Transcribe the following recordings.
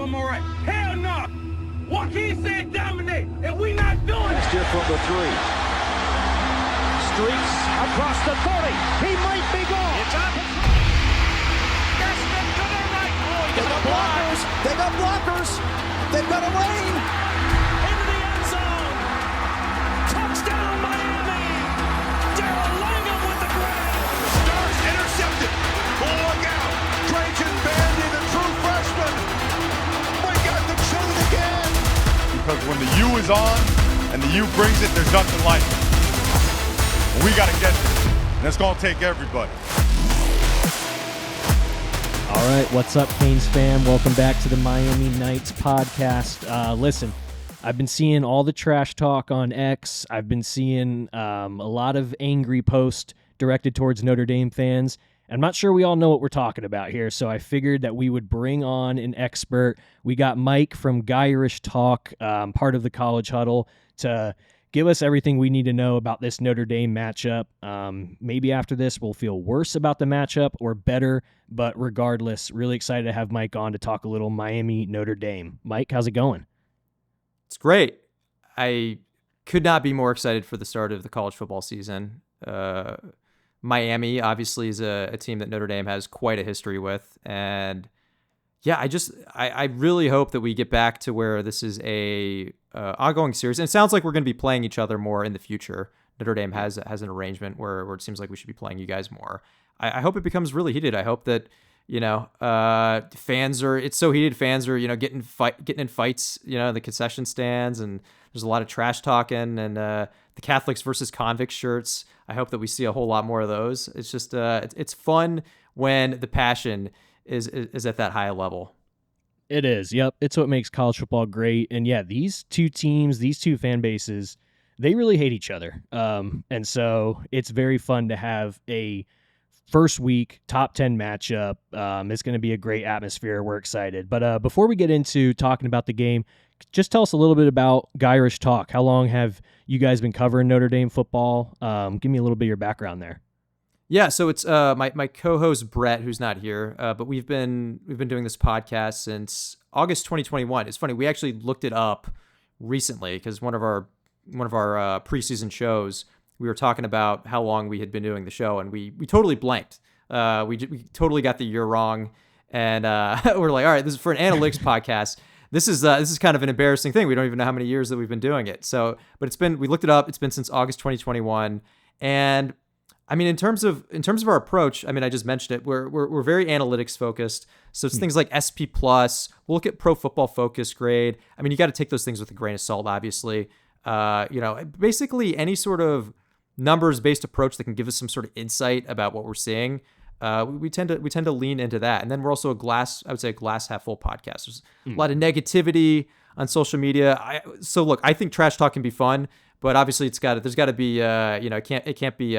I'm all right. Hell no. Joaquin said dominate, and we not doing it. Steer from the 3. Streaks across the 30. He might be gone. It's up. Gaston to the right. Oh, they got blockers. They got blockers. They've got a lane. Into the end zone. Touchdown, Miami. Darrell Langham with the grab. Stars intercepted. Look out. Trajan Bandy, the true freshman. We got the tune again. Because when the U is on and the U brings it, there's nothing like it. We got to get there. And it's going to take everybody. All right, what's up, Canes fam? Welcome back to the Miami Knights podcast. Listen, I've been seeing all the trash talk on X. I've been seeing a lot of angry posts directed towards Notre Dame fans. I'm not sure we all know what we're talking about here, so I figured that we would bring on an expert. We got Mike from Irish Talk, part of the College Huddle, to give us everything we need to know about this Notre Dame matchup. Maybe after this, we'll feel worse about the matchup or better, but regardless, really excited to have Mike on to talk a little Miami Notre Dame. Mike, how's it going? It's great. I could not be more excited for the start of the college football season. Miami obviously is a team that Notre Dame has quite a history with. And yeah, I really hope that we get back to where this is a ongoing series. And it sounds like we're going to be playing each other more in the future. Notre Dame has an arrangement where it seems like we should be playing you guys more. I hope it becomes really heated. I hope that, it's so heated. Fans are, getting in fights, in the concession stands, and there's a lot of trash talking and the Catholics versus convicts shirts. I hope that we see a whole lot more of those. It's just, it's fun when the passion is at that high level. It is. Yep. It's what makes college football great. And yeah, these two teams, these two fan bases, they really hate each other. And so it's very fun to have a first week top 10 matchup. It's going to be a great atmosphere. We're excited. But before we get into talking about the game, just tell us a little bit about Irish Talk. How long have you guys been covering Notre Dame football? Give me a little bit of your background there. Yeah, so it's my co-host Brett, who's not here, but we've been doing this podcast since August 2021. It's funny, we actually looked it up recently because one of our preseason shows, we were talking about how long we had been doing the show, and we totally blanked. We totally got the year wrong, and we're like, all right, this is for an analytics podcast. This is kind of an embarrassing thing. We don't even know how many years that we've been doing it. So, but we looked it up. It's been since August 2021, and I mean, in terms of our approach, I mean, I just mentioned it. We're very analytics focused. So it's things like SP Plus. We'll look at Pro Football Focus grade. I mean, you got to take those things with a grain of salt, obviously. Basically any sort of numbers-based approach that can give us some sort of insight about what we're seeing. We tend to lean into that. And then we're also a glass half full podcast. There's a lot of negativity on social media. So look, I think trash talk can be fun, but obviously there's got to be it can't be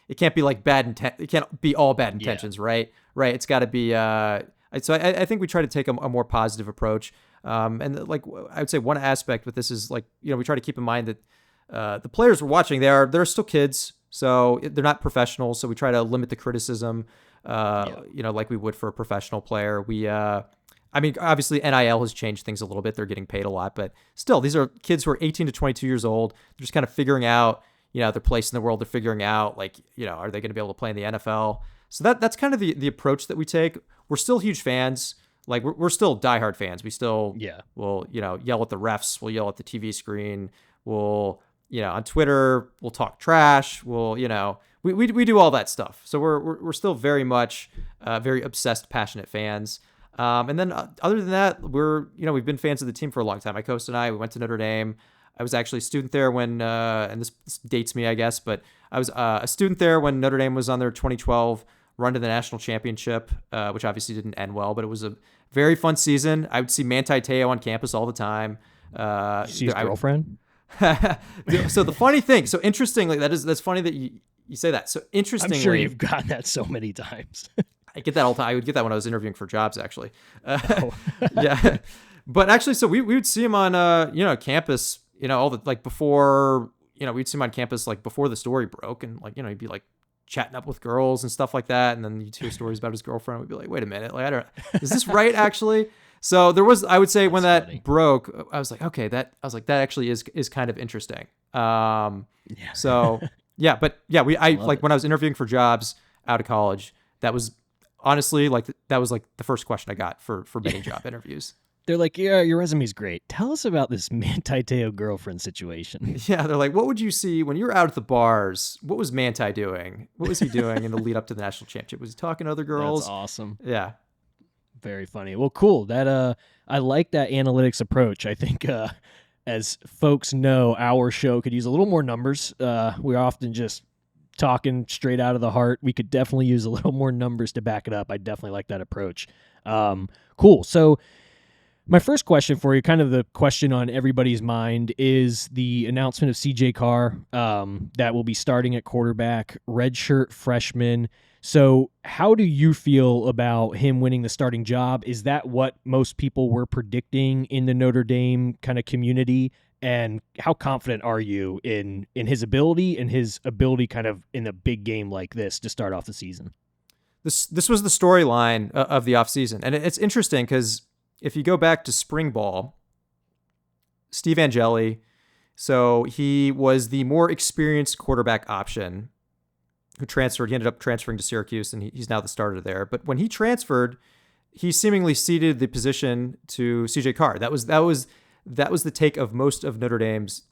it can't be like it can't be all bad intentions, right? Right. It's got to be, so I think we try to take a more positive approach. And like, I would say one aspect with this is like, we try to keep in mind that the players we're watching, they're still kids, so they're not professionals. So we try to limit the criticism, like we would for a professional player. Obviously NIL has changed things a little bit. They're getting paid a lot, but still, these are kids who are 18 to 22 years old. They're just kind of figuring out, their place in the world. They're figuring out, like, are they going to be able to play in the NFL? So that's kind of the approach that we take. We're still huge fans. Like, we're still diehard fans. We still will, yell at the refs. We'll yell at the TV screen. We'll, on Twitter, we'll talk trash. We'll, we do all that stuff. So we're still very much very obsessed, passionate fans. And then other than that, we've been fans of the team for a long time. My co-host and I, we went to Notre Dame. I was actually a student there when, and this dates me, I guess, but I was a student there when Notre Dame was on their 2012 run to the national championship, which obviously didn't end well, but it was a very fun season. I would see Manti Te'o on campus all the time. Did you see his girlfriend? So the funny thing, so interestingly, that's funny that you say that. So interestingly, I'm sure you've gotten that so many times. I get that all the time. I would get that when I was interviewing for jobs, actually. Yeah. But actually, so we would see him on, campus, all the, like before, we'd see him on campus, like before the story broke, and like, he'd be like chatting up with girls and stuff like that. And then you'd hear stories about his girlfriend. We'd be like, wait a minute, like, is this right actually? So there was, I would say, when that funny. broke, I was like, okay, that actually is kind of interesting. So yeah, but yeah, like when I was interviewing for jobs out of college, that was honestly that was the first question I got for many job interviews. They're like, yeah, your resume's great. Tell us about this Manti Te'o girlfriend situation. Yeah, they're like, what would you see when you're out at the bars? What was Manti doing? What was he doing in the lead up to the national championship? Was he talking to other girls? That's awesome. Yeah. Very funny. Well, cool. That I like that analytics approach. I think as folks know, our show could use a little more numbers. We're often just talking straight out of the heart. We could definitely use a little more numbers to back it up. I definitely like that approach. Cool. So my first question for you, kind of the question on everybody's mind, is the announcement of CJ Carr that will be starting at quarterback, redshirt freshman. So how do you feel about him winning the starting job? Is that what most people were predicting in the Notre Dame kind of community? And how confident are you in his ability and his ability kind of in a big game like this to start off the season? This was the storyline of the offseason. And it's interesting because if you go back to spring ball, Steve Angeli, so he was the more experienced quarterback option who transferred. He ended up transferring to Syracuse, and he's now the starter there. But when he transferred, he seemingly ceded the position to CJ Carr. That was the take of most of Notre Dame's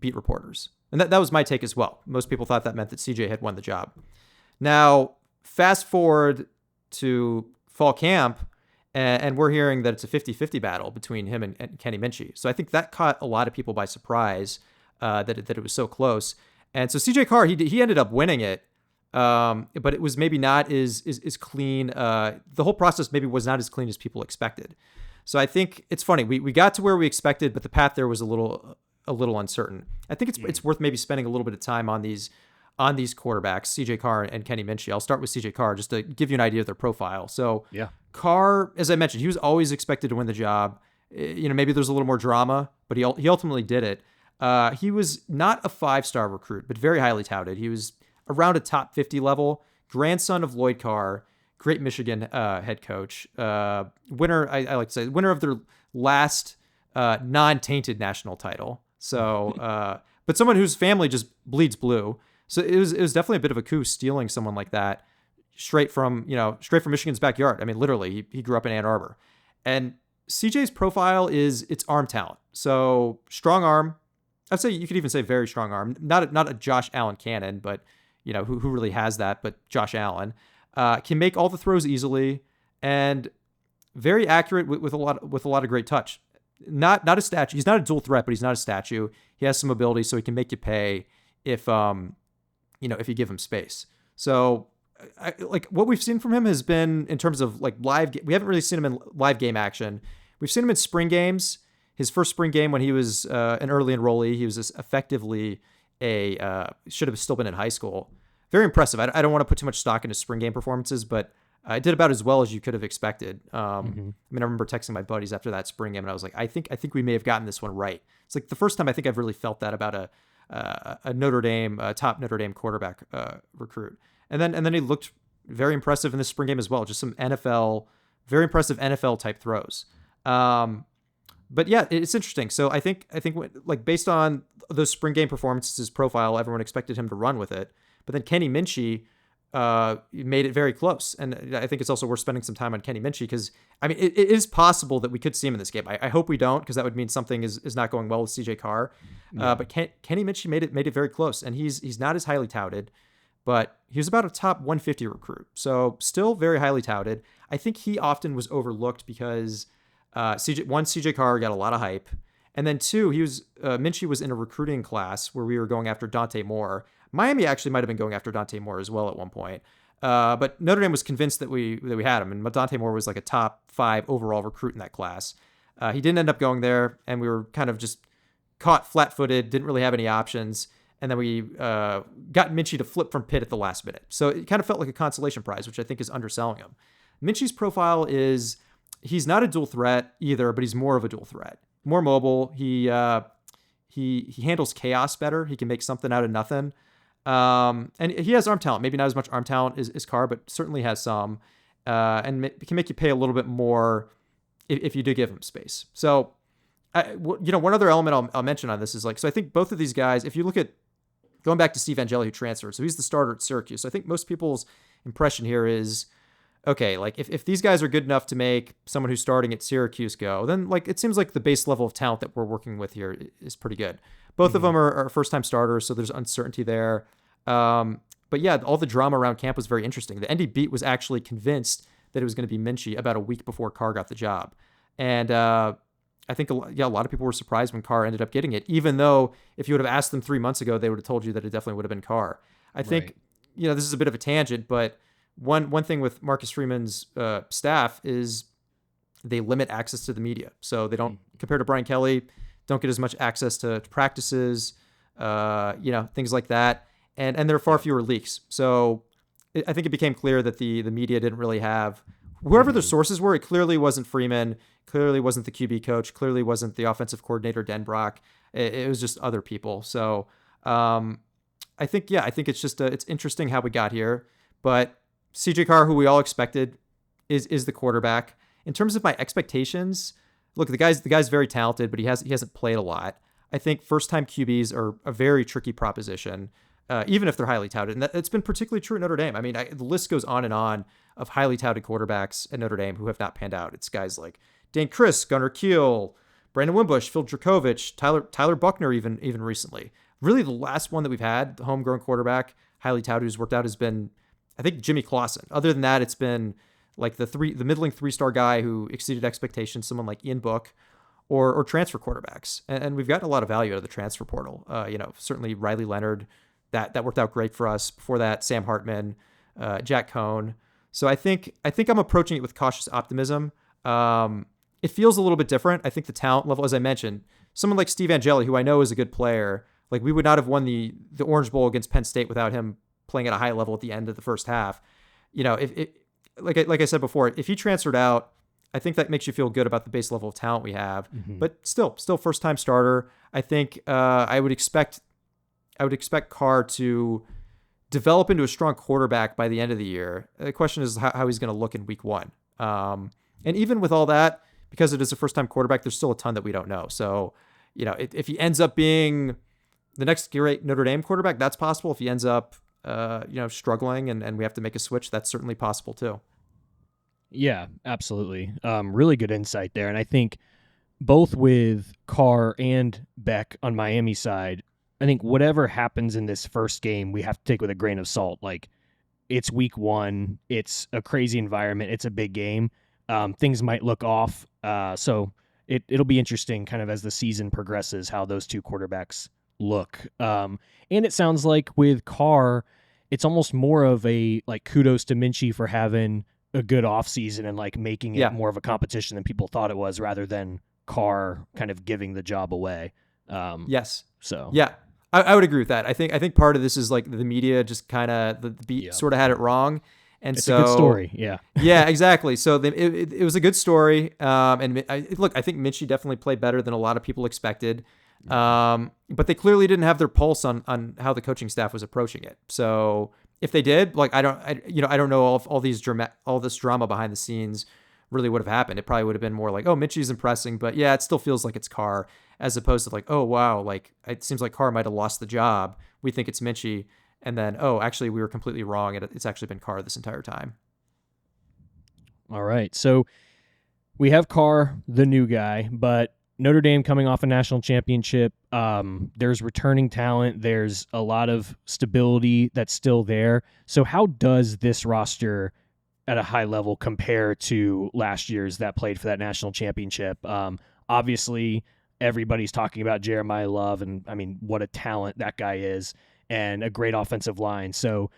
beat reporters. And that was my take as well. Most people thought that meant that CJ had won the job. Now, fast forward to fall camp, and we're hearing that it's a 50-50 battle between him and Kenny Minchey. So I think that caught a lot of people by surprise that it was so close. And so CJ Carr, he ended up winning it, but it was maybe not as clean. The whole process maybe was not as clean as people expected. So I think it's funny. We got to where we expected, but the path there was a little uncertain. I think it's worth maybe spending a little bit of time on these quarterbacks, CJ Carr and Kenny Minchey. I'll start with CJ Carr just to give you an idea of their profile. So yeah, Carr, as I mentioned, he was always expected to win the job. Maybe there's a little more drama, but he ultimately did it. He was not a 5-star recruit, but very highly touted. He was around a top 50 level, grandson of Lloyd Carr, great Michigan head coach, winner, I like to say, winner of their last non-tainted national title. So, but someone whose family just bleeds blue. So it was definitely a bit of a coup stealing someone like that straight from Michigan's backyard. I mean, literally, he grew up in Ann Arbor. And CJ's profile is it's arm talent. So strong arm. I'd say you could even say very strong arm. Not a Josh Allen cannon, but who really has that? But Josh Allen can make all the throws easily and very accurate with a lot of great touch. Not a statue. He's not a dual threat, but he's not a statue. He has some ability, so he can make you pay if you give him space. So what we've seen from him has been in terms of live. We haven't really seen him in live game action. We've seen him in spring games. His first spring game when he was an early enrollee, he was effectively should have still been in high school. Very impressive. I don't want to put too much stock into spring game performances, but I did about as well as you could have expected. I remember texting my buddies after that spring game, and I was like, I think we may have gotten this one right. It's like the first time I think I've really felt that about a Notre Dame top Notre Dame quarterback recruit. And then he looked very impressive in this spring game as well. Just some very impressive NFL type throws. But yeah, it's interesting. So I think based on those spring game performances, his profile, everyone expected him to run with it. But then Kenny Minchey made it very close. And I think it's also worth spending some time on Kenny Minchey because, I mean, it is possible that we could see him in this game. I hope we don't, because that would mean something is not going well with CJ Carr. Yeah. But Kenny Minchey made it very close. And he's not as highly touted, but he was about a top 150 recruit. So still very highly touted. I think he often was overlooked because CJ Carr got a lot of hype. And then two, Minchey was in a recruiting class where we were going after Dante Moore. Miami actually might have been going after Dante Moore as well at one point. But Notre Dame was convinced that we had him. And Dante Moore was like a top 5 overall recruit in that class. He didn't end up going there, and we were kind of just caught flat-footed, didn't really have any options. And then we got Minchey to flip from Pitt at the last minute. So it kind of felt like a consolation prize, which I think is underselling him. Minchey's profile is he's not a dual threat either, but he's more of a dual threat. More mobile. He handles chaos better. He can make something out of nothing. And he has arm talent, maybe not as much arm talent as Carr, but certainly has some, and can make you pay a little bit more if you do give him space. So, one other element I'll mention on this is so I think both of these guys, if you look at going back to Steve Angeli, who transferred, so he's the starter at Syracuse. So I think most people's impression here is, okay, if these guys are good enough to make someone who's starting at Syracuse go, then it seems like the base level of talent that we're working with here is pretty good. Both of them are first-time starters, so there's uncertainty there. But yeah, all the drama around camp was very interesting. The ND beat was actually convinced that it was going to be Minchie about a week before Carr got the job. And I think a lot of people were surprised when Carr ended up getting it, even though if you would have asked them 3 months ago, they would have told you that it definitely would have been Carr. I think, this is a bit of a tangent, but one thing with Marcus Freeman's staff is they limit access to the media. So they don't, compared to Brian Kelly, don't get as much access to practices, things like that. And there are far fewer leaks. So I think it became clear that the media didn't really have, whoever the sources were, it clearly wasn't Freeman, clearly wasn't the QB coach, clearly wasn't the offensive coordinator, Denbrock. It was just other people. So I think it's just, it's interesting how we got here. But CJ Carr, who we all expected, is the quarterback. In terms of my expectations, look, the guy's very talented, but he hasn't played a lot. I think first-time QBs are a very tricky proposition, even if they're highly touted. And it's been particularly true at Notre Dame. I mean, the list goes on and on of highly touted quarterbacks at Notre Dame who have not panned out. It's guys like Dan Chris, Gunnar Kiel, Brandon Wimbush, Phil Dracovic, Tyler Buckner, even recently. Really, the last one that we've had, the homegrown quarterback, highly touted, who's worked out, has been, I think, Jimmy Clausen. Other than that, it's been the middling 3-star guy who exceeded expectations, someone like Ian Book, or transfer quarterbacks. And we've gotten a lot of value out of the transfer portal. Certainly Riley Leonard, that worked out great for us. Before that, Sam Hartman, Jack Cohn. So I think I'm approaching it with cautious optimism. It feels a little bit different. I think the talent level, as I mentioned, someone like Steve Angeli, who I know is a good player, we would not have won the Orange Bowl against Penn State without him playing at a high level at the end of the first half. Like I said before, if he transferred out, I think that makes you feel good about the base level of talent we have. But still first time starter. I think I would expect Carr to develop into a strong quarterback by the end of the year. The question is how he's going to look in week one. And even with all that, because it is a first time quarterback, there's still a ton that we don't know. So, if he ends up being the next great Notre Dame quarterback, that's possible. If he ends up, struggling and we have to make a switch, that's certainly possible too. Yeah, absolutely. Really good insight there. And I think both with Carr and Beck on Miami's side, I think whatever happens in this first game, we have to take with a grain of salt. It's week one. It's a crazy environment. It's a big game. Things might look off. So it'll be interesting kind of as the season progresses, how those two quarterbacks look. And it sounds like with Carr, it's almost more of a kudos to Minchie for having a good offseason and making it more of a competition than people thought it was, rather than Carr kind of giving the job away. Yes. So yeah, I would agree with that. I think part of this is the media just kind of the beat sort of had it wrong. And it's so a good story. Yeah. Yeah, exactly. So it was a good story. And I think Minchie definitely played better than a lot of people expected. But they clearly didn't have their pulse on how the coaching staff was approaching it. So if they did, I don't know if all this drama behind the scenes really would have happened. It probably would have been more Minchie's impressing, but yeah, it still feels like it's Carr, as opposed to oh wow, it seems like Carr might have lost the job. We think it's Minchie, and then actually we were completely wrong, and it's actually been Carr this entire time. All right, so we have Carr, the new guy, but Notre Dame coming off a national championship. There's returning talent. There's a lot of stability that's still there. So how does this roster at a high level compare to last year's that played for that national championship? Obviously, everybody's talking about Jeremiah Love, and I mean, what a talent that guy is, and a great offensive line. So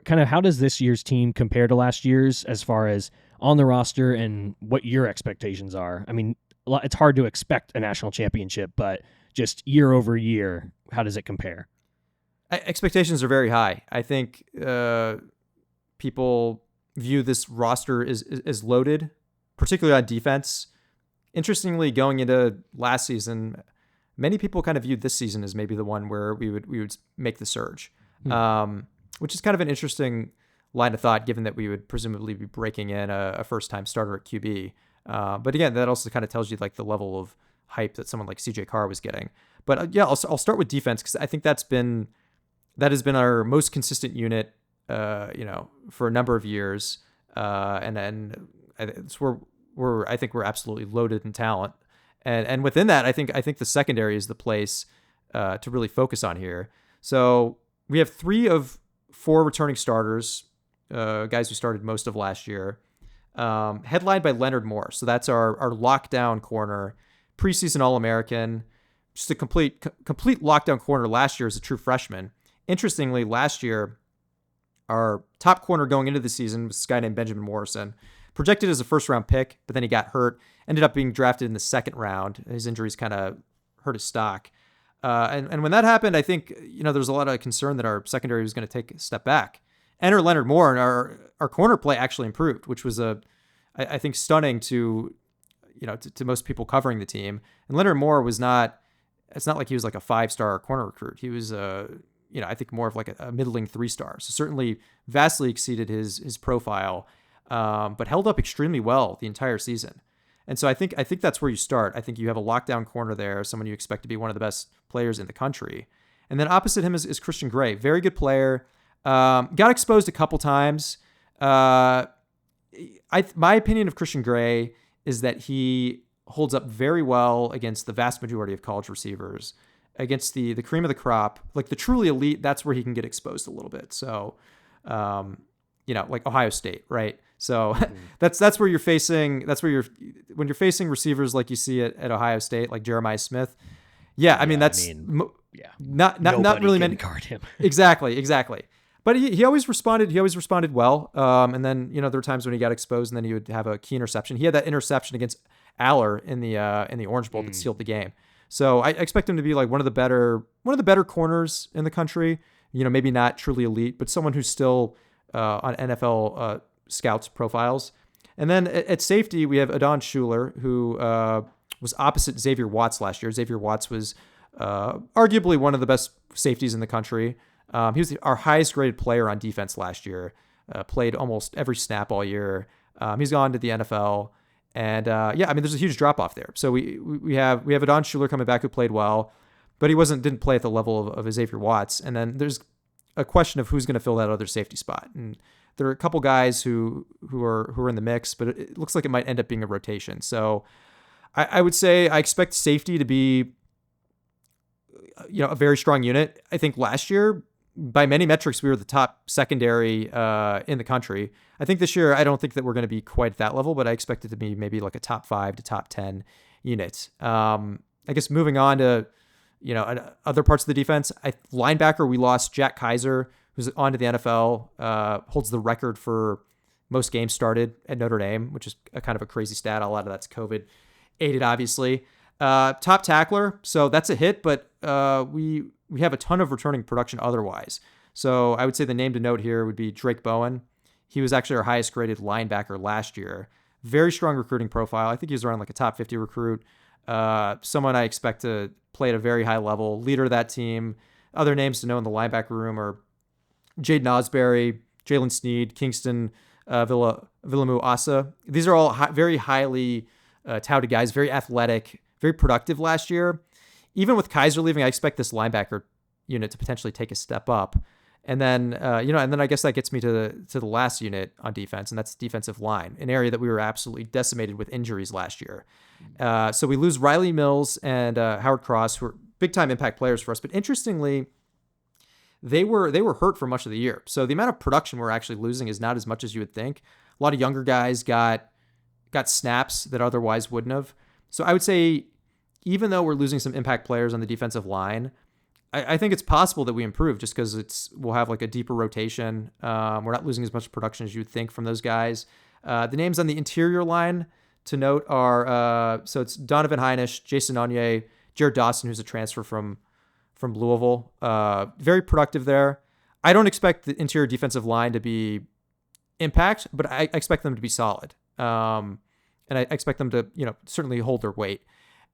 how does this year's team compare to last year's as far as on the roster and what your expectations are? I mean, it's hard to expect a national championship, but just year over year, how does it compare? Expectations are very high. I think people view this roster as loaded, particularly on defense. Interestingly, going into last season, many people kind of viewed this season as maybe the one where we would make the surge. which is kind of an interesting line of thought, given that we would presumably be breaking in a first-time starter at QB. But again, that also kind of tells you like the level of hype that someone like CJ Carr was getting. But yeah, I'll start with defense because I think that has been our most consistent unit, for a number of years. And then it's where I think we're absolutely loaded in talent. And within that, I think the secondary is the place to really focus on here. So we have 3 of 4 returning starters, guys who started most of last year, headlined by Leonard Moore. So that's our lockdown corner, preseason All-American, just a complete lockdown corner last year as a true freshman. Interestingly, last year, our top corner going into the season was this guy named Benjamin Morrison, projected as a first-round pick, but then he got hurt, ended up being drafted in the second round. His injuries kind of hurt his stock. And when that happened, I think, there was a lot of concern that our secondary was going to take a step back. Enter Leonard Moore, and our corner play actually improved, which was I think stunning to most people covering the team. And Leonard Moore it's not like he was like a 5-star corner recruit. He was I think more of like a middling 3-star. So certainly vastly exceeded his profile, but held up extremely well the entire season. And so I think that's where you start. I think you have a lockdown corner there, someone you expect to be one of the best players in the country. And then opposite him is Christian Gray, very good player. Got exposed a couple times. My opinion of Christian Gray is that he holds up very well against the vast majority of college receivers. Against the cream of the crop, like the truly elite, that's where he can get exposed a little bit. So, like Ohio State, right? So that's where you're facing. When you're facing receivers like you see at Ohio State, like Jeremiah Smith. Yeah, I mean not really meant to guard him. Exactly. But he always responded. He always responded well. And then there were times when he got exposed, and then he would have a key interception. He had that interception against Aller in the Orange Bowl that sealed the game. So I expect him to be like one of the better corners in the country. Maybe not truly elite, but someone who's still on NFL scouts profiles. And then at safety, we have Adon Schuler, who was opposite Xavier Watts last year. Xavier Watts was arguably one of the best safeties in the country. He was our highest graded player on defense last year. Played almost every snap all year. He's gone to the NFL. And there's a huge drop off there. So we have Adon Schuler coming back who played well, but he didn't play at the level of Xavier Watts. And then there's a question of who's going to fill that other safety spot. And there are a couple guys who are in the mix, but it looks like it might end up being a rotation. So I would say I expect safety to be a very strong unit. I think last year, by many metrics, we were the top secondary in the country. I think this year, I don't think that we're going to be quite at that level, but I expect it to be maybe like a top 5 to top 10 unit. I guess moving on to, other parts of the defense, linebacker, we lost Jack Kaiser, who's on to the NFL, holds the record for most games started at Notre Dame, which is a kind of a crazy stat. A lot of that's COVID aided, obviously. Top tackler, so that's a hit, but we have a ton of returning production otherwise. So I would say the name to note here would be Drake Bowen. He was actually our highest graded linebacker last year. Very strong recruiting profile. I think he was around like a top 50 recruit. Someone I expect to play at a very high level. Leader of that team. Other names to know in the linebacker room are Jaden Osbury, Jalen Sneed, Kingston Villamu Asa. These are all very highly touted guys, very athletic, very productive last year. Even with Kaiser leaving, I expect this linebacker unit to potentially take a step up. And then, and then I guess that gets me to the last unit on defense, and that's defensive line, an area that we were absolutely decimated with injuries last year. So we lose Riley Mills and Howard Cross, who are big-time impact players for us. But interestingly, they were hurt for much of the year. So the amount of production we're actually losing is not as much as you would think. A lot of younger guys got snaps that otherwise wouldn't have. So I would say, even though we're losing some impact players on the defensive line, I think it's possible that we improve just because we'll have like a deeper rotation. We're not losing as much production as you would think from those guys. The names on the interior line to note are, so it's Donovan Heinisch, Jason Onye, Jared Dawson, who's a transfer from Louisville. Very productive there. I don't expect the interior defensive line to be impact, but I expect them to be solid. And I expect them to, certainly hold their weight.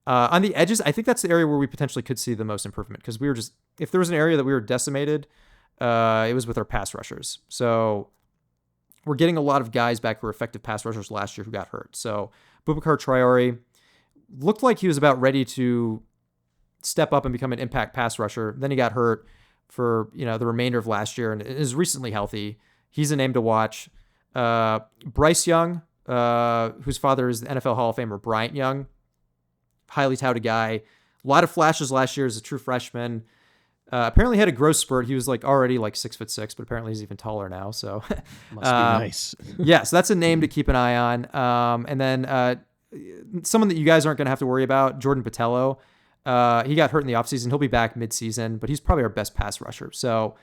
On the edges, I think that's the area where we potentially could see the most improvement because if there was an area that we were decimated, it was with our pass rushers. So we're getting a lot of guys back who were effective pass rushers last year who got hurt. So Boubacar Traore looked like he was about ready to step up and become an impact pass rusher. Then he got hurt for the remainder of last year and is recently healthy. He's a name to watch. Bryce Young, whose father is the NFL Hall of Famer Bryant Young, highly touted guy. A lot of flashes last year as a true freshman. Apparently had a growth spurt. He was already 6'6", but apparently he's even taller now. So Must be nice. yeah, so that's a name to keep an eye on. And then someone that you guys aren't going to have to worry about, Jordan Botelho. He got hurt in the offseason. He'll be back mid-season, but he's probably our best pass rusher. So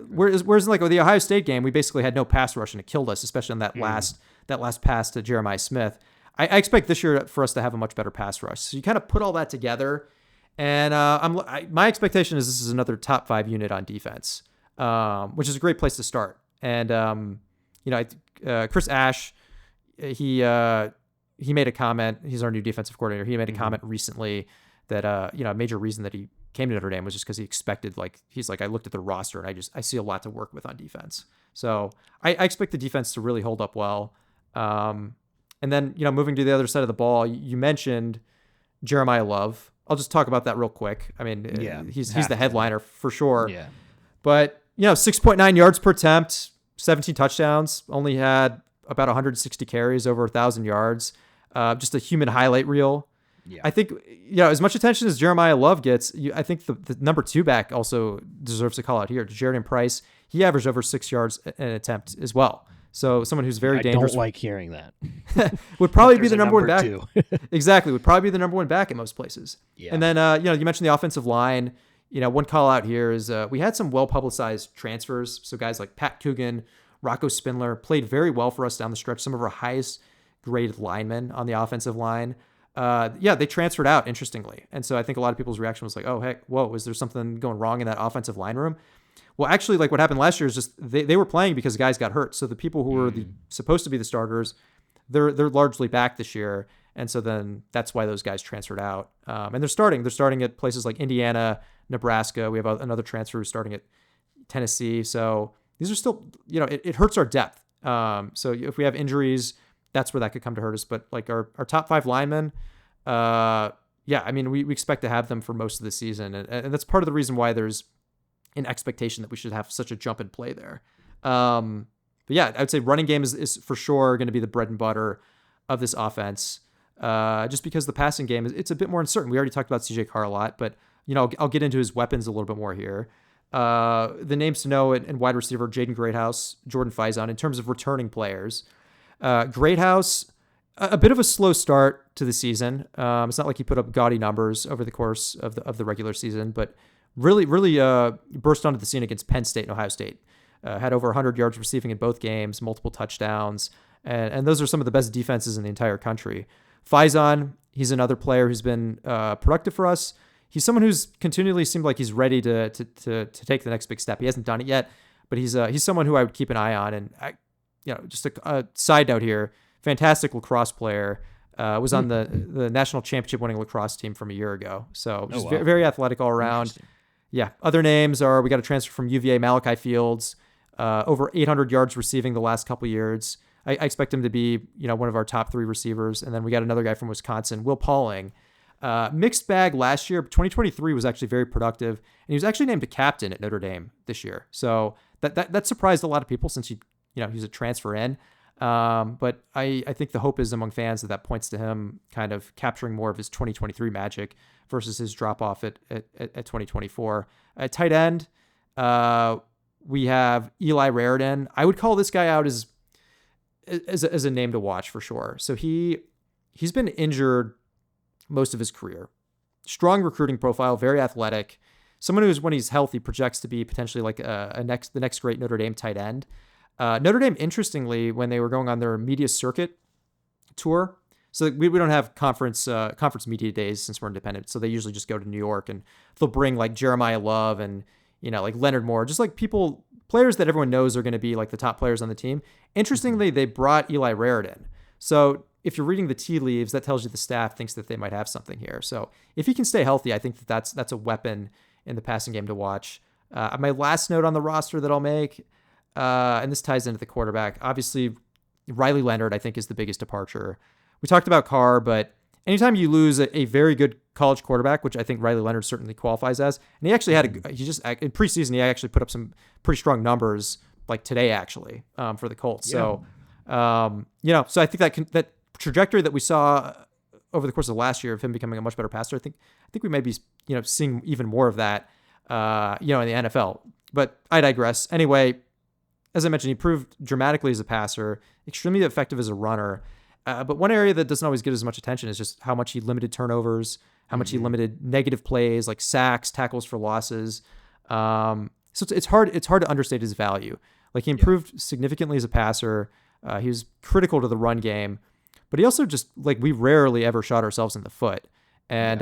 whereas with the Ohio State game, we basically had no pass rush and it killed us, especially on that last pass to Jeremiah Smith. I expect this year for us to have a much better pass rush. So you kind of put all that together. And my expectation is this is another top 5 unit on defense, which is a great place to start. And Chris Ash, he made a comment. He's our new defensive coordinator. He made a comment recently that a major reason that he came to Notre Dame was just because he expected I looked at the roster and I see a lot to work with on defense. So I expect the defense to really hold up well. And then moving to the other side of the ball, you mentioned Jeremiah Love. I'll just talk about that real quick. I mean, he's the headliner for sure. Yeah. But 6.9 yards per attempt, 17 touchdowns, only had about 160 carries, over 1,000 yards. Just a human highlight reel. Yeah. I think as much attention as Jeremiah Love gets, I think the number 2 back also deserves a call out here. Jerian Price, he averaged over 6 yards an attempt as well. So someone who's very dangerous. I don't like hearing that. Would probably be the number 1 back. 2. Exactly. Would probably be the number 1 back in most places. Yeah. And then, you mentioned the offensive line. One call out here is we had some well-publicized transfers. So guys like Pat Coogan, Rocco Spindler played very well for us down the stretch. Some of our highest graded linemen on the offensive line. They transferred out, interestingly. And so I think a lot of people's reaction was like, oh, heck, whoa, is there something going wrong in that offensive line room? Well, actually, what happened last year is just they were playing because guys got hurt. So the people who were supposed to be the starters, they're largely back this year. And so then that's why those guys transferred out. And they're starting. They're starting at places like Indiana, Nebraska. We have another transfer who's starting at Tennessee. So these are still, it hurts our depth. So if we have injuries, that's where that could come to hurt us. But our top 5 linemen, we expect to have them for most of the season. And that's part of the reason why there's an expectation that we should have such a jump in play there. But yeah, I would say running game is for sure going to be the bread and butter of this offense. Just because the passing game it's a bit more uncertain. We already talked about CJ Carr a lot, but I'll get into his weapons a little bit more here. The names to know in wide receiver, Jaden Greathouse, Jordan Faison, in terms of returning players. Greathouse, a bit of a slow start to the season. It's not like he put up gaudy numbers over the course of the regular season, but really burst onto the scene against Penn State and Ohio State. Had over 100 yards receiving in both games, multiple touchdowns, and those are some of the best defenses in the entire country. Faison, he's another player who's been productive for us. He's someone who's continually seemed like he's ready to take the next big step. He hasn't done it yet, but he's someone who I would keep an eye on. And just a side note here, fantastic lacrosse player. Was on the national championship winning lacrosse team from a year ago. So just very athletic all around. Yeah. Other names are, we got a transfer from UVA, Malachi Fields, over 800 yards receiving the last couple years. I expect him to be, one of our top 3 receivers. And then we got another guy from Wisconsin, Will Pauling. Mixed bag last year, but 2023 was actually very productive. And he was actually named a captain at Notre Dame this year. So that surprised a lot of people since he's a transfer in. But I think the hope is among fans that points to him kind of capturing more of his 2023 magic versus his drop off at 2024. At tight end, we have Eli Raridan. I would call this guy out as a name to watch for sure. So he's been injured most of his career. Strong recruiting profile, very athletic. Someone who's, when he's healthy, projects to be potentially like the next great Notre Dame tight end. Notre Dame, interestingly, when they were going on their media circuit tour, so we don't have conference media days since we're independent, so they usually just go to New York and they'll bring like Jeremiah Love and like Leonard Moore, just like players that everyone knows are going to be like the top players on the team. Interestingly, they brought Eli Raridan. So if you're reading the tea leaves, that tells you the staff thinks that they might have something here. So if he can stay healthy, I think that's a weapon in the passing game to watch. My last note on the roster that I'll make, and this ties into the quarterback, obviously Riley Leonard, I think, is the biggest departure. We talked about Carr, but anytime you lose a very good college quarterback, which I think Riley Leonard certainly qualifies as, and he actually in preseason, he actually put up some pretty strong numbers like today, actually, for the Colts. Yeah. So, so I think that trajectory that we saw over the course of last year of him becoming a much better passer, I think we may be, seeing even more of that, in the NFL. But I digress. Anyway, as I mentioned, he improved dramatically as a passer, extremely effective as a runner. But one area that doesn't always get as much attention is just how much he limited turnovers, how much he limited negative plays like sacks, tackles for losses. So it's hard to understate his value. Like, he improved significantly as a passer. He was critical to the run game, but he also just, like, we rarely ever shot ourselves in the foot. And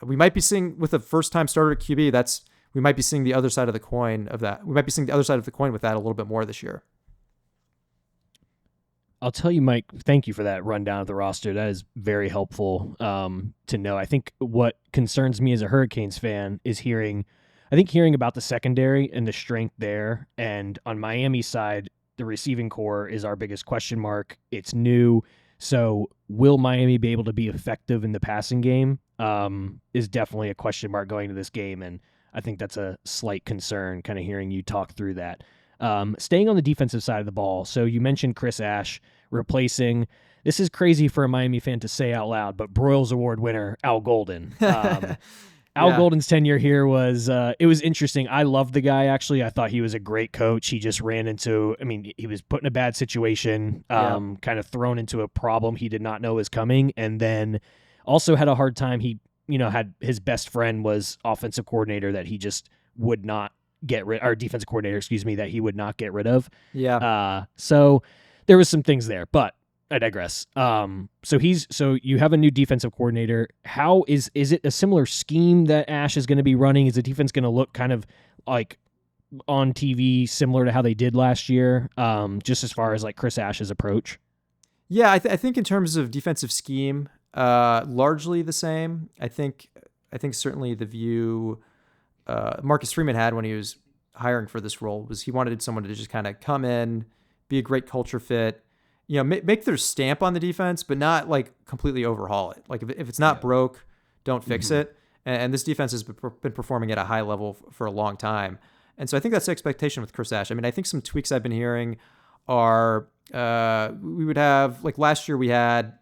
we might be seeing, with a first-time starter at QB, we might be seeing the other side of the coin of that. We might be seeing the other side of the coin with that a little bit more this year. I'll tell you, Mike, thank you for that rundown of the roster. That is very helpful to know. I think what concerns me as a Hurricanes fan is hearing about the secondary and the strength there. And on Miami's side, the receiving core is our biggest question mark. It's new. So will Miami be able to be effective in the passing game is definitely a question mark going to this game. And I think that's a slight concern, kind of hearing you talk through that. Staying on the defensive side of the ball. So you mentioned Chris Ash replacing, this is crazy for a Miami fan to say out loud, but Broyles Award winner Al Golden. Al Golden's tenure here was interesting. I loved the guy, actually. I thought he was a great coach. He just he was put in a bad situation, kind of thrown into a problem he did not know was coming, and then also had a hard time. He, had his best friend was offensive coordinator that he just would not get rid, or defensive coordinator, that he would not get rid of. So there was some things there, but I digress. So you have a new defensive coordinator. How is it a similar scheme that Ash is going to be running? Is the defense going to look kind of like on TV similar to how they did last year? Just as far as like Chris Ash's approach. Yeah, I think in terms of defensive scheme, largely the same. I think certainly the view Marcus Freeman had when he was hiring for this role was he wanted someone to just kind of come in, be a great culture fit, make their stamp on the defense, but not like completely overhaul it. Like if it's not broke, don't fix it. And this defense has been performing at a high level for a long time. And so I think that's the expectation with Chris Ash. I mean, I think some tweaks I've been hearing are we would have, like last year we had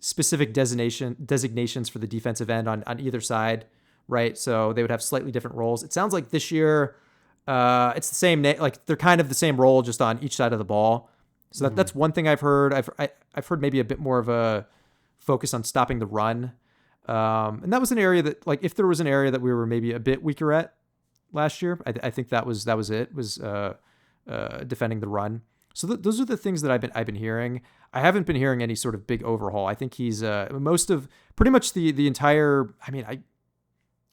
specific designations for the defensive end on either side, right? So they would have slightly different roles. It sounds like this year it's the same, like they're kind of the same role just on each side of the ball. So that's one thing I've heard. I've heard maybe a bit more of a focus on stopping the run. And that was an area that, like, if there was an area that we were maybe a bit weaker at last year, I think that was defending the run. So those are the things that I've been hearing. I haven't been hearing any sort of big overhaul. I think he's pretty much the entire. I mean,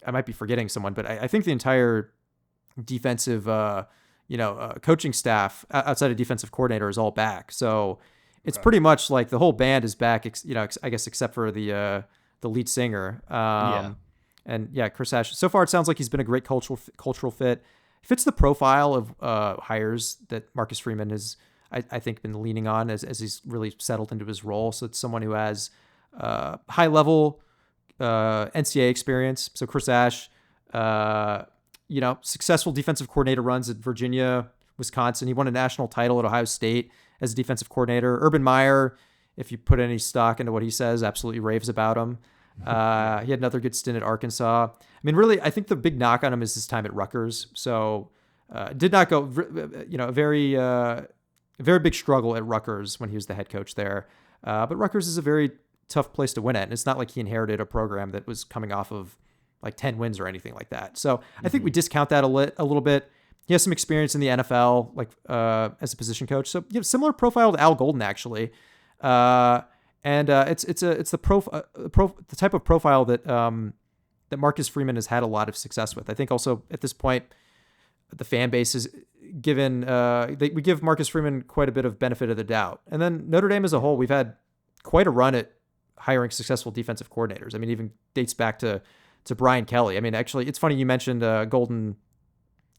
I might be forgetting someone, but I think the entire defensive coaching staff outside of defensive coordinator is all back. So it's pretty much like the whole band is back. I guess except for the lead singer. And yeah, Chris Ash. So far, it sounds like he's been a great cultural fit. Fits the profile of hires that Marcus Freeman has, I think, been leaning on as he's really settled into his role. So it's someone who has high level NCAA experience. So Chris Ash, successful defensive coordinator runs at Virginia, Wisconsin. He won a national title at Ohio State as a defensive coordinator. Urban Meyer, if you put any stock into what he says, absolutely raves about him. He had another good stint at Arkansas. I mean, really, I think the big knock on him is his time at Rutgers. So did not go, a very big struggle at Rutgers when he was the head coach there. But Rutgers is a very tough place to win at. And it's not like he inherited a program that was coming off of like 10 wins or anything like that. So I think we discount that a little bit. He has some experience in the NFL, like as a position coach. So similar profile to Al Golden, actually. It's the type of profile that that Marcus Freeman has had a lot of success with. I think also at this point, the fan base is given we give Marcus Freeman quite a bit of benefit of the doubt. And then Notre Dame as a whole, we've had quite a run at hiring successful defensive coordinators. I mean, even dates back to Brian Kelly. I mean, actually, it's funny you mentioned Golden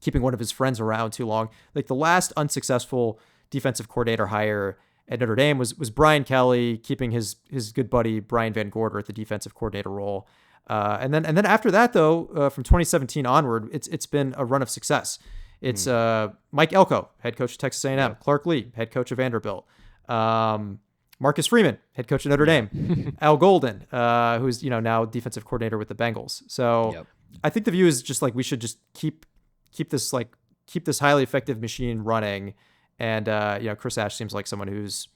keeping one of his friends around too long. Like the last unsuccessful defensive coordinator hire at Notre Dame was Brian Kelly, keeping his good buddy Brian Van Gorder at the defensive coordinator role. And then after that, though, from 2017 onward, it's been a run of success. It's Mike Elko, head coach of Texas A&M, Clark Lee, head coach of Vanderbilt, Marcus Freeman, head coach of Notre Dame, Al Golden, who's now defensive coordinator with the Bengals. So I think the view is just like we should just keep this highly effective machine running. And Chris Ash seems like someone who's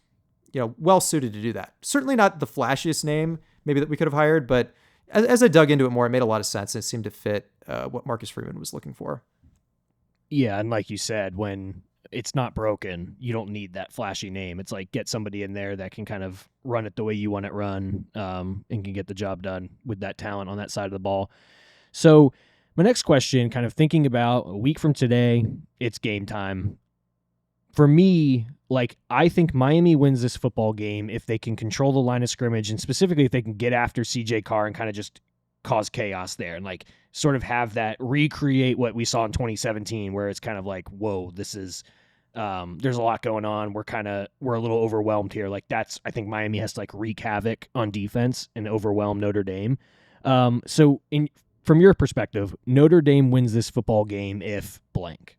well suited to do that. Certainly not the flashiest name maybe that we could have hired, but as I dug into it more, it made a lot of sense. It seemed to fit what Marcus Freeman was looking for. Yeah, and like you said, when it's not broken, you don't need that flashy name. It's like get somebody in there that can kind of run it the way you want it run, and can get the job done with that talent on that side of the ball. So my next question, kind of thinking about a week from today, it's game time. For me, like, I think Miami wins this football game if they can control the line of scrimmage, and specifically if they can get after CJ Carr and kind of just cause chaos there and like sort of have that recreate what we saw in 2017, where it's kind of like, whoa, this is there's a lot going on. We're a little overwhelmed here. Like I think Miami has to like wreak havoc on defense and overwhelm Notre Dame. So from your perspective, Notre Dame wins this football game if blank.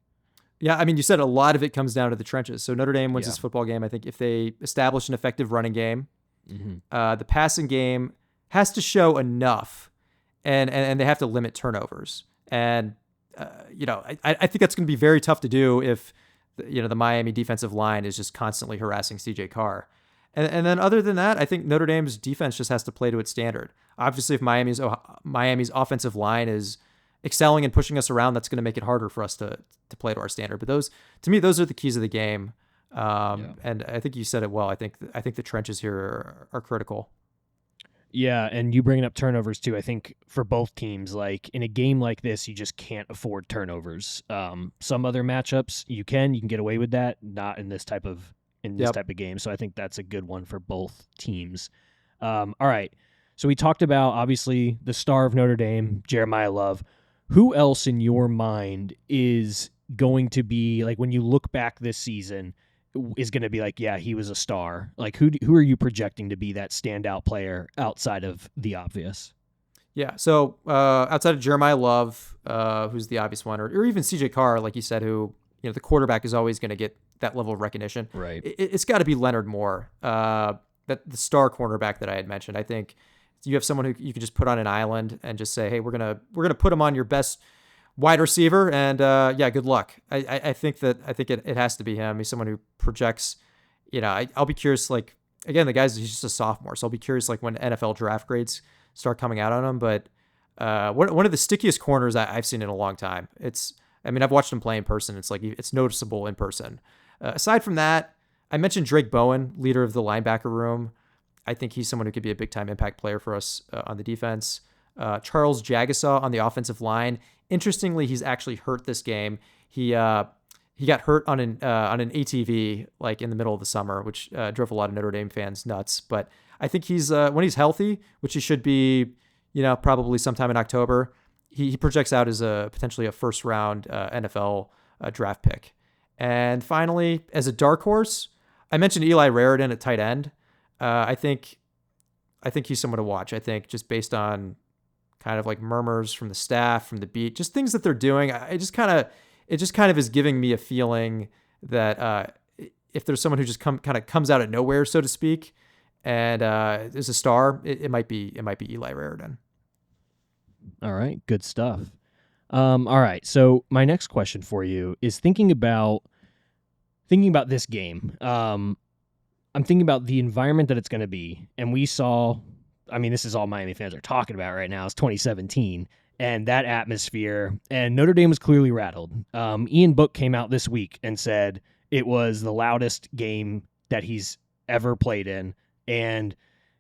Yeah, I mean, you said a lot of it comes down to the trenches. So Notre Dame wins this football game, I think, if they establish an effective running game. The passing game has to show enough, and they have to limit turnovers. And, I think that's going to be very tough to do if, the Miami defensive line is just constantly harassing CJ Carr. And then other than that, I think Notre Dame's defense just has to play to its standard. Obviously, if Miami's offensive line is excelling and pushing us around, that's going to make it harder for us to play to our standard. But those are the keys of the game. And I think you said it well. I think the trenches here are critical. Yeah, and you bringing up turnovers too. I think for both teams, like in a game like this, you just can't afford turnovers. Some other matchups you can get away with that. Not in this type of type of game. So I think that's a good one for both teams. All right. So we talked about obviously the star of Notre Dame, Jeremiah Love. Who else in your mind is going to be, like, when you look back this season, is going to be like, yeah, he was a star? Like, who are you projecting to be that standout player outside of the obvious? Yeah, so outside of Jeremiah Love, who's the obvious one, or even CJ Carr, like you said, who, the quarterback is always going to get that level of recognition. Right. It's got to be Leonard Moore, that the star cornerback that I had mentioned. I think you have someone who you can just put on an island and just say, hey, we're gonna put him on your best wide receiver, and good luck. I think it has to be him. He's someone who projects. I'll be curious. Like, again, he's just a sophomore, so I'll be curious like when NFL draft grades start coming out on him. But one of the stickiest corners I've seen in a long time. I've watched him play in person. It's like it's noticeable in person. Aside from that, I mentioned Drake Bowen, leader of the linebacker room. I think he's someone who could be a big-time impact player for us on the defense. Charles Jagasaw on the offensive line. Interestingly, he's actually hurt this game. He got hurt on an ATV like in the middle of the summer, which drove a lot of Notre Dame fans nuts. But I think he's when he's healthy, which he should be, probably sometime in October, he projects out as potentially a first-round NFL draft pick. And finally, as a dark horse, I mentioned Eli Raridan at tight end. I think he's someone to watch. I think just based on kind of like murmurs from the staff, from the beat, just things that they're doing, it just kind of is giving me a feeling that if there's someone who just comes out of nowhere, so to speak, and is a star, it might be Eli Raridan. All right, good stuff. All right, so my next question for you is thinking about this game. I'm thinking about the environment that it's going to be. And we saw, this is all Miami fans are talking about right now, is 2017 and that atmosphere. And Notre Dame was clearly rattled. Ian Book came out this week and said it was the loudest game that he's ever played in. And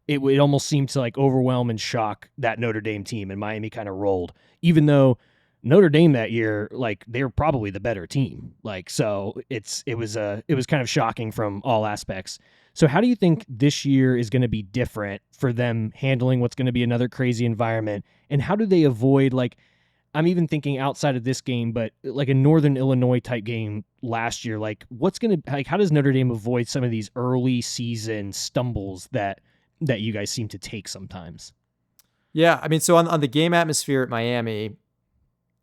it almost seemed to like overwhelm and shock that Notre Dame team, and Miami kind of rolled, even though Notre Dame that year, like, they were probably the better team. Like, so it was kind of shocking from all aspects. So how do you think this year is going to be different for them handling what's going to be another crazy environment? And how do they avoid, like, I'm even thinking outside of this game, but like a Northern Illinois type game last year, like how does Notre Dame avoid some of these early season stumbles that you guys seem to take sometimes? Yeah, I mean, so on the game atmosphere at Miami,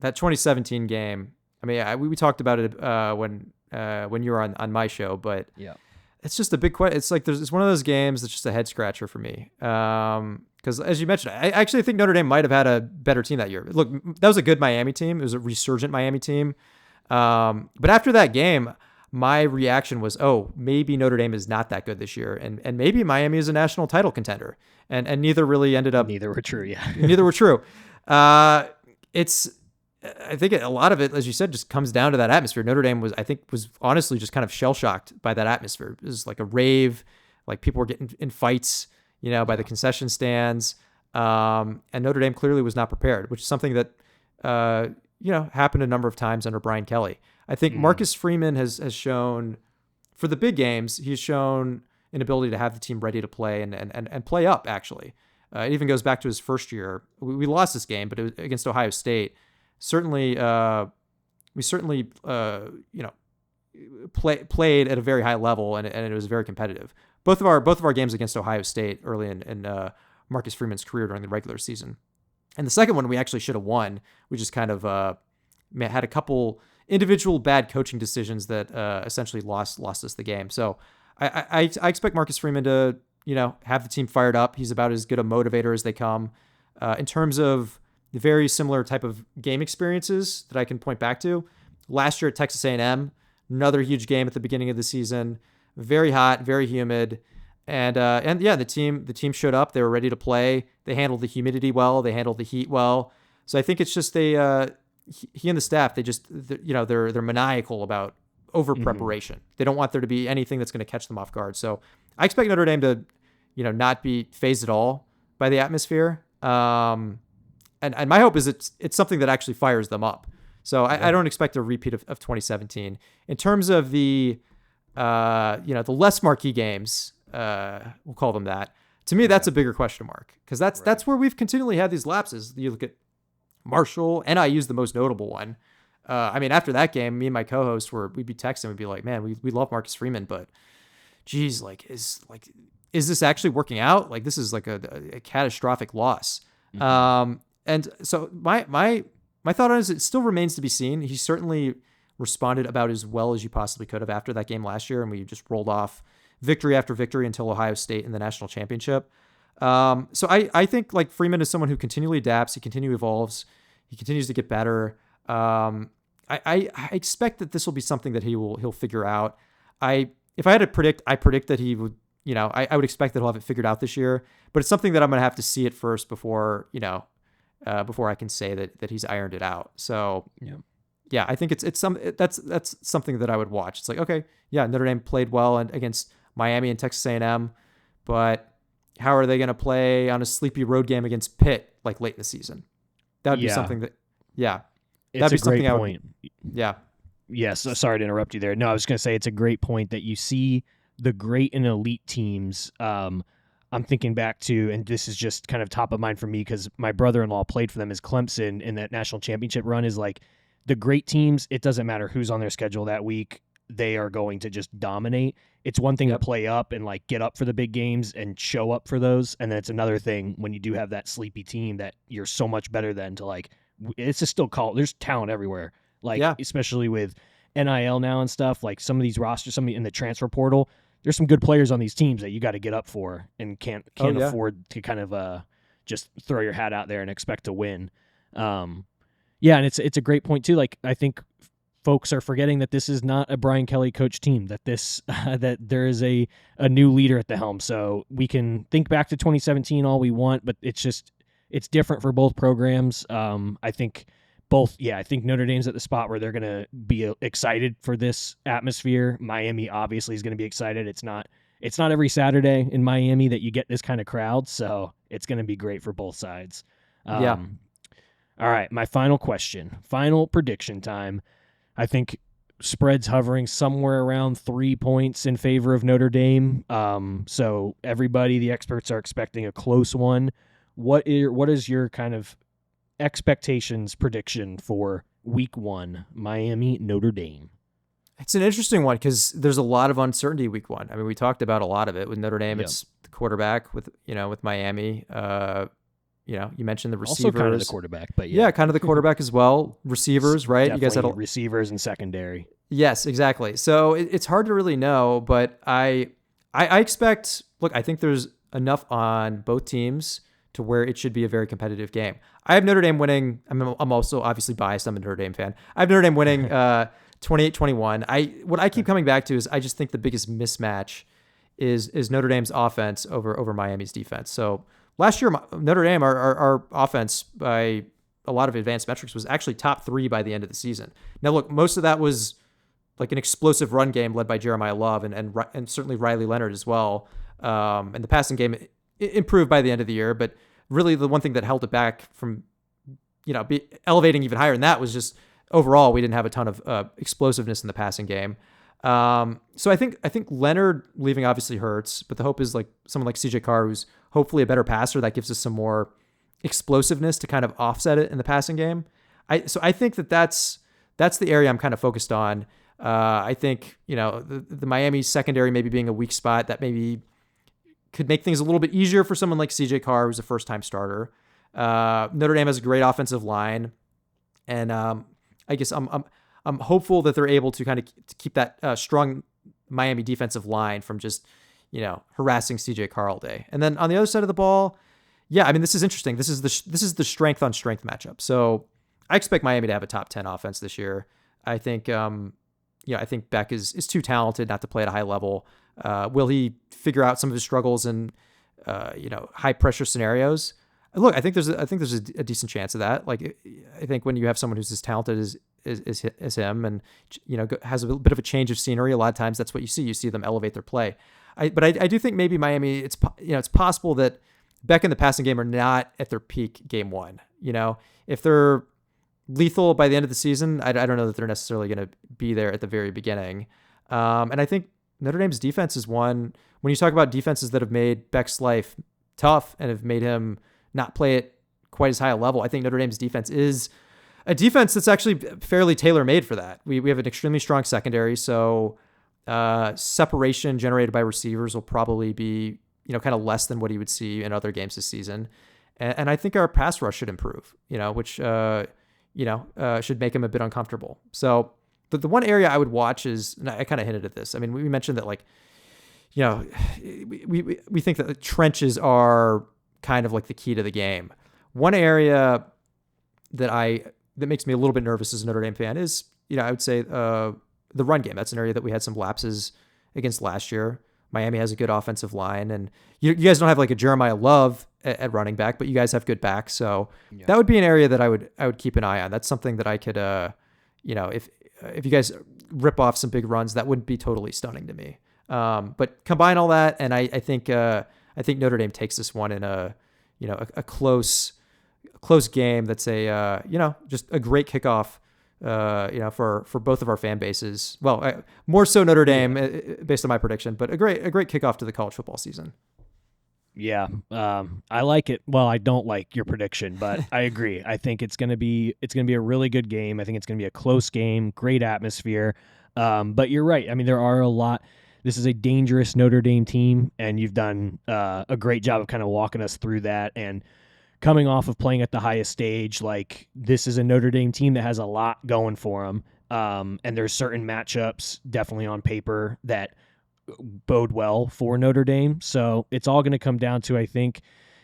that 2017 game, I mean, we talked about it when you were on my show, but yeah, it's just a big question. It's like it's one of those games that's just a head scratcher for me. Because as you mentioned, I actually think Notre Dame might have had a better team that year. Look, that was a good Miami team. It was a resurgent Miami team. But after that game, my reaction was, oh, maybe Notre Dame is not that good this year, and maybe Miami is a national title contender, and neither really ended up. Neither were true. Yeah, neither were true. I think a lot of it, as you said, just comes down to that atmosphere. Notre Dame was honestly just kind of shell shocked by that atmosphere. It was like a rave, like people were getting in fights, by the concession stands. And Notre Dame clearly was not prepared, which is something that, happened a number of times under Brian Kelly. I think Marcus Freeman has shown, for the big games, he's shown an ability to have the team ready to play and play up, actually. It even goes back to his first year. We lost this game, but it was against Ohio State. Certainly, we certainly, played at a very high level, and it was very competitive. Both of our games against Ohio State early in Marcus Freeman's career during the regular season, and the second one we actually should have won. We just kind of had a couple individual bad coaching decisions that essentially lost us the game. So I expect Marcus Freeman to have the team fired up. He's about as good a motivator as they come. In terms of the very similar type of game experiences that I can point back to, last year at Texas A&M, another huge game at the beginning of the season, very hot, very humid, and yeah, the team showed up. They were ready to play. They handled the humidity well. They handled the heat well. So I think it's just he and the staff, they're maniacal about over preparation. They don't want there to be anything that's going to catch them off guard. So I expect Notre Dame to, not be phased at all by the atmosphere. And my hope is it's something that actually fires them up. So I don't expect a repeat of 2017. In terms of the less marquee games, we'll call them that. To me, that's a bigger question mark, because that's where we've continually had these lapses. You look at Marshall, NIU's the most notable one. I mean, after that game, me and my co-host we'd be texting, we'd be like, man, we love Marcus Freeman, but geez, is this actually working out? Like, this is like a catastrophic loss. And so my thought on it is it still remains to be seen. He certainly responded about as well as you possibly could have after that game last year, and we just rolled off victory after victory until Ohio State in the national championship. So I think like Freeman is someone who continually adapts, he continually evolves, he continues to get better. I expect that this will be something that he'll figure out. If I had to predict, I predict that he would, I would expect that he'll have it figured out this year, but it's something that I'm going to have to see it first before I can say that he's ironed it out. So yeah, I think that's something that I would watch. It's like, okay, yeah, Notre Dame played well against Miami and Texas A&M, but how are they going to play on a sleepy road game against Pitt like late in the season? That would be something that, it's a great point. Yeah. Yes. Sorry to interrupt you there. No, I was going to say it's a great point that you see the great and elite teams. I'm thinking back to, and this is just kind of top of mind for me because my brother-in-law played for them as Clemson in that national championship run, is like the great teams. It doesn't matter who's on their schedule that week. They are going to just dominate. It's one thing to play up and like get up for the big games and show up for those. And then it's another thing when you do have that sleepy team that you're so much better than to like, it's just still there's talent everywhere. Like, especially with NIL now and stuff, like some of these rosters, some in the transfer portal, there's some good players on these teams that you got to get up for and can't afford to kind of just throw your hat out there and expect to win. And it's a great point too. Like, I think folks are forgetting that this is not a Brian Kelly coach team, that this that there is a new leader at the helm. So we can think back to 2017 all we want, but it's different for both programs. I think Notre Dame's at the spot where they're going to be excited for this atmosphere. Miami obviously is going to be excited. It's not every Saturday in Miami that you get this kind of crowd, so it's going to be great for both sides. All right, my final question, final prediction time. I think spread's hovering somewhere around 3 points in favor of Notre Dame. So everybody, the experts, are expecting a close one. What is your kind of expectations prediction for week 1, Miami, Notre Dame? It's an interesting one because there's a lot of uncertainty week 1. I mean, we talked about a lot of it with Notre Dame. Yep. It's the quarterback with Miami. You mentioned the receivers. Also kind of the quarterback, but yeah, kind of the quarterback as well. Receivers, right? You guys had receivers and secondary. Yes, exactly. So it's hard to really know, but I expect. Look, I think there's enough on both teams to where it should be a very competitive game. I have Notre Dame winning. I'm also obviously biased. I'm a Notre Dame fan. I have Notre Dame winning 28-21. What I keep coming back to is I just think the biggest mismatch is Notre Dame's offense over Miami's defense. So last year, Notre Dame, our offense by a lot of advanced metrics was actually top 3 by the end of the season. Now, look, most of that was like an explosive run game led by Jeremiah Love and certainly Riley Leonard as well. And the passing game improved by the end of the year, but really the one thing that held it back from, elevating even higher than that was just overall we didn't have a ton of explosiveness in the passing game. So I think Leonard leaving obviously hurts, but the hope is like someone like CJ Carr, who's hopefully a better passer that gives us some more explosiveness to kind of offset it in the passing game. I think that's the area I'm kind of focused on. I think, the Miami secondary maybe being a weak spot that maybe could make things a little bit easier for someone like CJ Carr, who's a first-time starter. Notre Dame has a great offensive line, and I guess I'm hopeful that they're able to kind of keep that strong Miami defensive line from just, harassing CJ Carr all day. And then on the other side of the ball, yeah, I mean, this is interesting. This is the strength on strength matchup. So I expect Miami to have a top 10 offense this year. I think, I think Beck is too talented not to play at a high level. Will he figure out some of his struggles in, high pressure scenarios? Look, I think there's a decent chance of that. Like, I think when you have someone who's as talented as him, and has a bit of a change of scenery, a lot of times that's what you see. You see them elevate their play. But I do think maybe Miami. It's possible that Beck and the passing game are not at their peak game 1. If they're lethal by the end of the season, I don't know that they're necessarily going to be there at the very beginning. And I think Notre Dame's defense is one. When you talk about defenses that have made Beck's life tough and have made him not play at quite as high a level, I think Notre Dame's defense is a defense that's actually fairly tailor-made for that. We have an extremely strong secondary, so separation generated by receivers will probably be kind of less than what he would see in other games this season. And I think our pass rush should improve, which should make him a bit uncomfortable. So the one area I would watch is, and I kind of hinted at this. I mean, we mentioned that we think that the trenches are kind of like the key to the game. One area that makes me a little bit nervous as a Notre Dame fan is, I would say the run game. That's an area that we had some lapses against last year. Miami has a good offensive line, and you guys don't have like a Jeremiah Love at running back, but you guys have good backs. So that would be an area that I would keep an eye on. That's something that I could, if you guys rip off some big runs, that wouldn't be totally stunning to me. But combine all that, and I think Notre Dame takes this one in a close game. That's just a great kickoff. For both of our fan bases. Well, more so Notre Dame based on my prediction, but a great kickoff to the college football season. Yeah, I like it. Well, I don't like your prediction, but I agree. I think it's gonna be a really good game. I think it's gonna be a close game, great atmosphere. But you're right. I mean, there are a lot. This is a dangerous Notre Dame team, and you've done a great job of kind of walking us through that. And coming off of playing at the highest stage, like, this is a Notre Dame team that has a lot going for them. And there's certain matchups definitely on paper that bode well for Notre Dame. So it's all going to come down to, I think,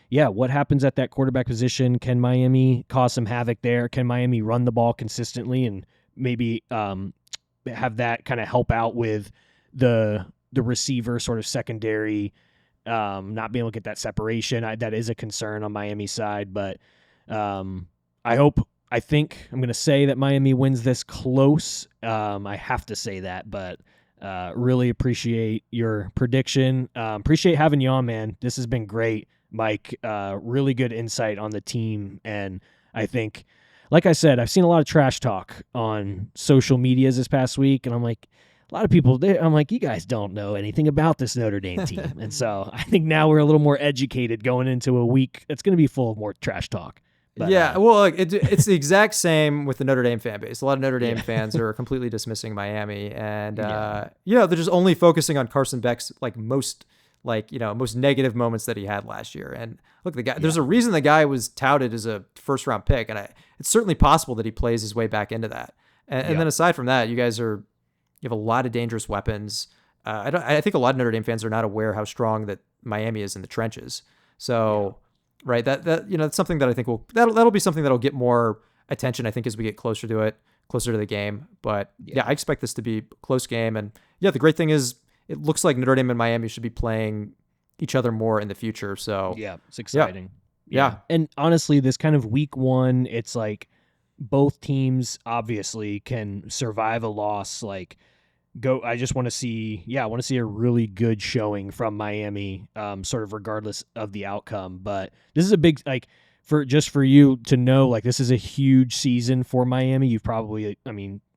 what happens at that quarterback position? Can Miami cause some havoc there? Can Miami run the ball consistently and maybe have that kind of help out with the receiver sort of secondary, not being able to get that separation? That is a concern on Miami's side, but I think I'm going to say that Miami wins this close. I have to say that, but really appreciate your prediction. Appreciate having you on, man. This has been great, Mike. Really good insight on the team. And I think, like I said, I've seen a lot of trash talk on social medias this past week, and I'm like, a lot of people, I'm like, you guys don't know anything about this Notre Dame team. And so I think now we're a little more educated going into a week that's going to be full of more trash talk. But, yeah, well, like, it's the exact same with the Notre Dame fan base. A lot of Notre Dame fans are completely dismissing Miami, and they're just only focusing on Carson Beck's most negative moments that he had last year. And look, the guy, there's a reason the guy was touted as a first round pick, and it's certainly possible that he plays his way back into that. And then aside from that, you have a lot of dangerous weapons. I think a lot of Notre Dame fans are not aware how strong that Miami is in the trenches. So. Right. That's something that I think that'll be something that'll get more attention, I think, as we get closer to the game. But I expect this to be a close game. And the great thing is it looks like Notre Dame and Miami should be playing each other more in the future. So yeah, it's exciting. Yeah. And honestly, this kind of week one, it's like both teams obviously can survive a loss. Like, I just want to see a really good showing from Miami, sort of regardless of the outcome. But this is a big, for you to know, like, this is a huge season for Miami. You've probably,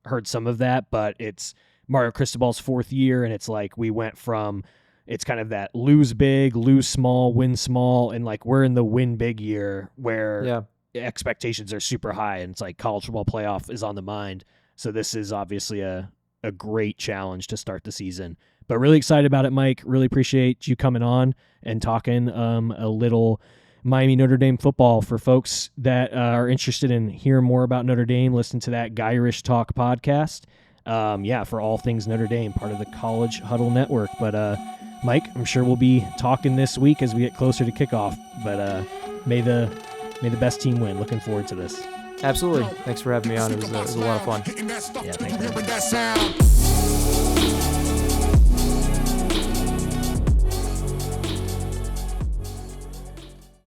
heard some of that, but it's Mario Cristobal's 4th year, and it's like we went from, it's kind of that lose big, lose small, win small, and like we're in the win big year where expectations are super high, and it's like college football playoff is on the mind. So this is obviously a great challenge to start the season, but really excited about it, Mike. Really appreciate you coming on and talking a little Miami Notre Dame football. For folks that are interested in hearing more about Notre Dame, listen to that Irish Talk podcast. For all things Notre Dame, part of the College Huddle Network. But Mike, I'm sure we'll be talking this week as we get closer to kickoff. But may the best team win. Looking forward to this. Absolutely. Thanks for having me on. It was a lot of fun. Yeah, thanks.